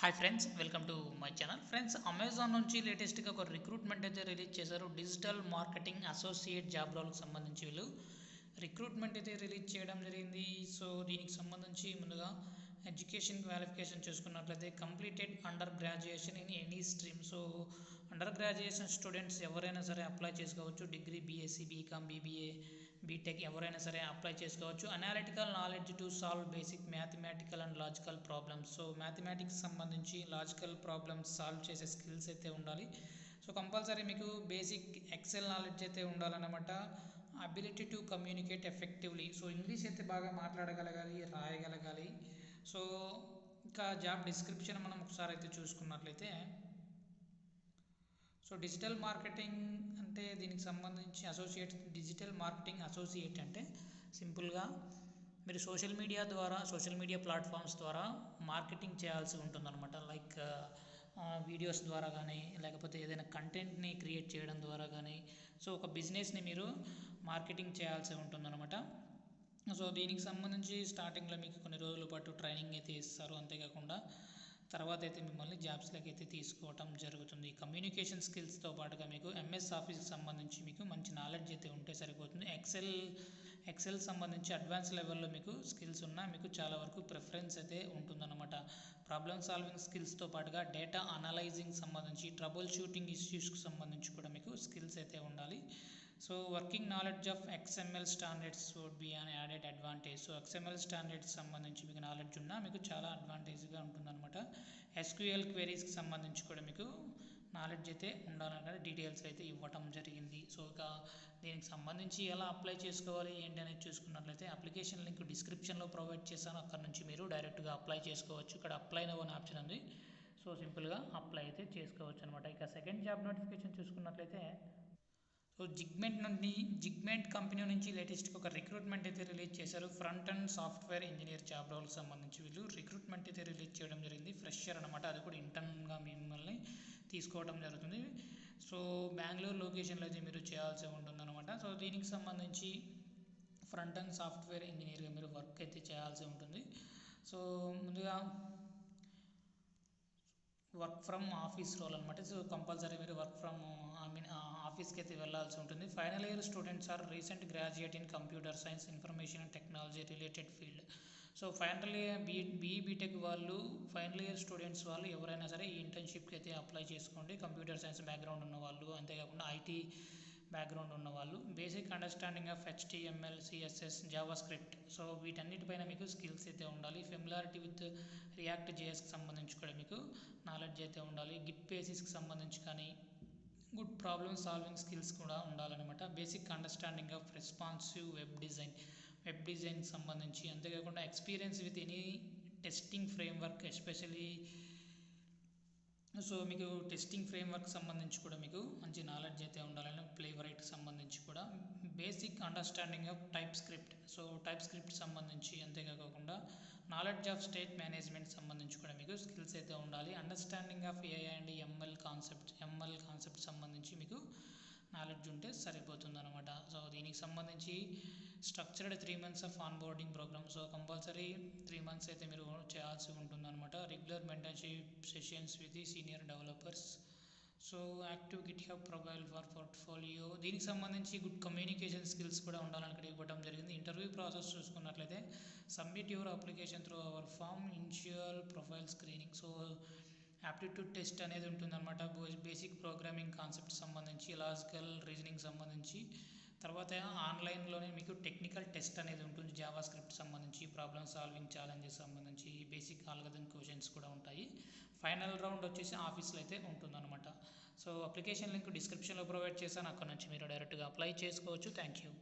Hi friends, welcome to my channel. Friends, Amazon నుంచి లేటెస్ట్గా ఒక రిక్రూట్మెంట్ అయితే రిలీజ్ చేశారు. డిజిటల్ మార్కెటింగ్ అసోసియేట్ జాబ్ రోల్కి సంబంధించి వీళ్ళు రిక్రూట్మెంట్ అయితే రిలీజ్ చేయడం జరిగింది. సో దీనికి సంబంధించి ముందుగా ఎడ్యుకేషన్ క్వాలిఫికేషన్ చూసుకున్నట్లయితే completed under graduation in any stream. So under graduation students ఎవరైనా సరే అప్లై చేసుకోవచ్చు. Degree, BSc, BCom, BBA, BTech ఎవరైనా సరే అప్లై చేసుకోవచ్చు. Analytical knowledge to solve basic mathematical and logical problems. So mathematics సంబంధించి లాజికల్ ప్రాబ్లమ్స్ సాల్వ్ చేసే skills అయితే ఉండాలి. సో కంపల్సరీ మీకు బేసిక్ ఎక్సెల్ నాలెడ్జ్ అయితే ఉండాలన్నమాట. Ability to communicate effectively. So English అయితే బాగా మాట్లాడగలగాలి, రాయగలగాలి. సో ఇంకా జాబ్ డిస్క్రిప్షన్ మనం ఒకసారి అయితే చూసుకున్నట్లయితే, సో డిజిటల్ మార్కెటింగ్ అంటే దీనికి సంబంధించి డిజిటల్ మార్కెటింగ్ అసోసియేట్ అంటే సింపుల్గా మీరు సోషల్ మీడియా ప్లాట్ఫామ్స్ ద్వారా మార్కెటింగ్ చేయాల్సి ఉంటుందన్నమాట. లైక్ వీడియోస్ ద్వారా కానీ, లేకపోతే ఏదైనా కంటెంట్ని క్రియేట్ చేయడం ద్వారా కానీ, సో ఒక బిజినెస్ని మీరు మార్కెటింగ్ చేయాల్సి ఉంటుందన్నమాట. సో దీనికి సంబంధించి స్టార్టింగ్లో మీకు కొన్ని రోజుల పాటు ట్రైనింగ్ అయితే ఇస్తారు. అంతేకాకుండా తర్వాత అయితే మిమ్మల్ని జాబ్స్లోకి అయితే తీసుకోవటం జరుగుతుంది. కమ్యూనికేషన్ స్కిల్స్తో పాటుగా మీకు ఎంఎస్ ఆఫీస్కి సంబంధించి మీకు మంచి నాలెడ్జ్ అయితే ఉంటే సరిపోతుంది. ఎక్సెల్ సంబంధించి అడ్వాన్స్ లెవెల్లో మీకు స్కిల్స్ ఉన్నా మీకు చాలా వరకు ప్రిఫరెన్స్ అయితే ఉంటుందన్నమాట. ప్రాబ్లమ్ సాల్వింగ్ స్కిల్స్తో పాటుగా డేటా అనలైజింగ్ సంబంధించి, ట్రబుల్ షూటింగ్ ఇష్యూస్కి సంబంధించి కూడా మీకు స్కిల్స్ అయితే ఉండాలి. So working knowledge of XML standards would be an added advantage. So XML standards సంబంధించి మీకు నాలెడ్జ్ ఉన్నా మీకు చాలా అడ్వాంటేజ్గా ఉంటుందన్నమాట. SQL క్వెరీస్కి సంబంధించి కూడా మీకు నాలెడ్జ్ అయితే ఉండాలనే డీటెయిల్స్ అయితే ఇవ్వటం జరిగింది. సో ఇక దీనికి సంబంధించి ఎలా అప్లై చేసుకోవాలి ఏంటి అనేది చూసుకున్నట్లయితే అప్లికేషన్ లింక్ డిస్క్రిప్షన్లో ప్రొవైడ్ చేశాను. అక్కడ నుంచి మీరు డైరెక్ట్గా అప్లై చేసుకోవచ్చు. ఇక్కడ అప్లై నౌ అనే ఆప్షన్ ఉంది. సో సింపుల్గా అప్లై అయితే చేసుకోవచ్చు అనమాట. ఇక సెకండ్ జాబ్ నోటిఫికేషన్ చూసుకున్నట్లయితే, సో జిగ్మెంట్ కంపెనీ నుంచి లేటెస్ట్గా ఒక రిక్రూట్మెంట్ అయితే రిలీజ్ చేశారు. Front end software engineer job రోల్కి సంబంధించి వీళ్ళు రిక్రూట్మెంట్ అయితే రిలీజ్ చేయడం జరిగింది. ఫ్రెషర్ అనమాట, అది కూడా ఇంటర్న్గా మిమ్మల్ని తీసుకోవడం జరుగుతుంది. సో బెంగళూరు లొకేషన్లో అయితే మీరు చేయాల్సి ఉంటుందన్నమాట. సో దీనికి సంబంధించి ఫ్రంట్ అండ్ సాఫ్ట్వేర్ ఇంజనీర్గా మీరు వర్క్ అయితే చేయాల్సి ఉంటుంది. సో ముందుగా వర్క్ ఫ్రమ్ ఆఫీస్ రోల్ అనమాట. సో కంపల్సరీ మీరు వర్క్ ఫ్రమ్ ఆఫీస్కి అయితే వెళ్ళాల్సి ఉంటుంది. Final year students or recent graduate in computer science, information and technology related field. So final year BTech వాళ్ళు, ఫైనల్ ఇయర్ స్టూడెంట్స్ వాళ్ళు ఎవరైనా సరే ఈ ఇంటర్న్షిప్కి అయితే అప్లై చేసుకోండి. కంప్యూటర్ సైన్స్ బ్యాక్గ్రౌండ్ ఉన్న వాళ్ళు, అంతేకాకుండా ఐటీ బ్యాక్గ్రౌండ్ ఉన్న వాళ్ళు, basic understanding of HTML, CSS, JavaScript. So వీటన్నిటిపైన మీకు స్కిల్స్ అయితే ఉండాలి. ఫెమిలారిటీ విత్ రియాక్ట్ జేఎస్కి సంబంధించి కూడా మీకు నాలెడ్జ్ అయితే ఉండాలి. గిట్ బేసిస్కి సంబంధించి కానీ గుడ్ ప్రాబ్లమ్ సాల్వింగ్ స్కిల్స్ కూడా ఉండాలన్నమాట. Basic understanding of responsive web design సంబంధించి, అంతేకాకుండా experience with any testing framework especially. So మీకు టెస్టింగ్ ఫ్రేమ్వర్క్ సంబంధించి కూడా మీకు మంచి నాలెడ్జ్ అయితే ఉండాలని, ప్లేవరైట్కి సంబంధించి కూడా basic understanding of type script. So type script సంబంధించి, అంతేకాకుండా నాలెడ్జ్ ఆఫ్ స్టేట్ మేనేజ్మెంట్ సంబంధించి కూడా మీకు స్కిల్స్ అయితే ఉండాలి. Understanding of AI and ML concept సంబంధించి మీకు నాలెడ్జ్ ఉంటే సరిపోతుంది అనమాట. సో దీనికి సంబంధించి structured 3 months of onboarding programme. So compulsory 3 months అయితే మీరు చేయాల్సి ఉంటుందన్నమాట. Regular mentorship sessions with senior developers. So active GitHub profile for portfolio. దీనికి సంబంధించి గుడ్ కమ్యూనికేషన్ స్కిల్స్ కూడా ఉండాలని ఇక్కడ ఇవ్వడం జరిగింది. ఇంటర్వ్యూ ప్రాసెస్ చూసుకున్నట్లయితే submit your application through our form initial profile screening. So aptitude test అనేది ఉంటుందన్నమాట. బేసిక్ ప్రోగ్రామింగ్ కాన్సెప్ట్ సంబంధించి, లాజికల్ రీజనింగ్ సంబంధించి, తర్వాత ఆన్లైన్లోనే మీకు టెక్నికల్ టెస్ట్ అనేది ఉంటుంది. జావా స్క్రిప్ట్ సంబంధించి, ప్రాబ్లమ్ సాల్వింగ్ ఛాలెంజెస్ సంబంధించి, బేసిక్ ఆల్గరిథం క్వశ్చన్స్ కూడా ఉంటాయి. ఫైనల్ రౌండ్ వచ్చేసి ఆఫీస్లో అయితే ఉంటుందన్నమాట. సో అప్లికేషన్ లింక్ డిస్క్రిప్షన్లో ప్రొవైడ్ చేశాను. అక్కడ నుంచి మీరు డైరెక్ట్గా అప్లై చేసుకోవచ్చు. Thank you.